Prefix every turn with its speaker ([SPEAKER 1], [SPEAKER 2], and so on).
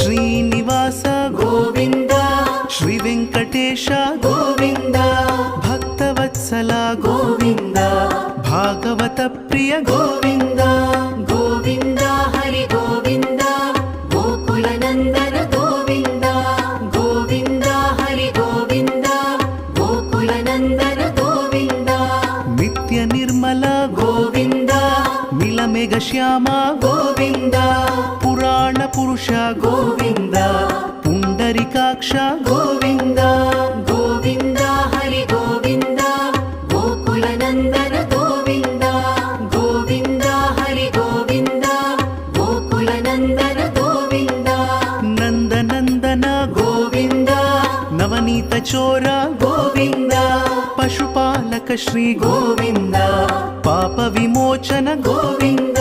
[SPEAKER 1] ಶ್ರೀನಿವಾಸ
[SPEAKER 2] ಗೋವಿಂದ
[SPEAKER 1] ಶ್ರೀ ವೆಂಕಟೇಶ
[SPEAKER 2] ಗೋವಿಂದ
[SPEAKER 1] ಭಕ್ತವತ್ಸಲ
[SPEAKER 2] ಗೋವಿಂದ
[SPEAKER 1] ಭಾಗವತ ಪ್ರಿಯ
[SPEAKER 2] ಗೋವಿಂದ ಗೋವಿಂದ ಹರಿ ಗೋವಿಂದ ಗೋಕುಲ ನಂದನ ಗೋವಿಂದ ಗೋವಿಂದ ಹರಿ ಗೋವಿಂದ ಗೋಕುಲ ನಂದನ ಗೋವಿಂದ
[SPEAKER 1] ನಿತ್ಯ ನಿರ್ಮಲ
[SPEAKER 2] ಗೋವಿಂದ
[SPEAKER 1] ನೀಲಮೇಘ ಶ್ಯಾಮ
[SPEAKER 2] ಗೋವಿಂದ
[SPEAKER 1] ಪುರಾಣ ಪುರುಷ
[SPEAKER 2] ಗೋವಿಂದ
[SPEAKER 1] ಪುಂಡರಿಕಾಕ್ಷ
[SPEAKER 2] ಗೋವಿಂದ ಗೋವಿಂದ ಹರಿ ಗೋವಿಂದ ಗೋಕುಲ ನಂದನ ಗೋವಿಂದ ಗೋವಿಂದ ಹರಿ ಗೋವಿಂದ ಗೋಕುಲ ನಂದನ ಗೋವಿಂದ
[SPEAKER 1] ನಂದನಂದನ
[SPEAKER 2] ಗೋವಿಂದ
[SPEAKER 1] ನವನೀತ ಚೋರ
[SPEAKER 2] ಗೋವಿಂದ
[SPEAKER 1] ಪಶುಪಾಲಕ ಶ್ರೀ
[SPEAKER 2] ಗೋವಿಂದ
[SPEAKER 1] ಪಾಪ ವಿಮೋಚನ
[SPEAKER 2] ಗೋವಿಂದ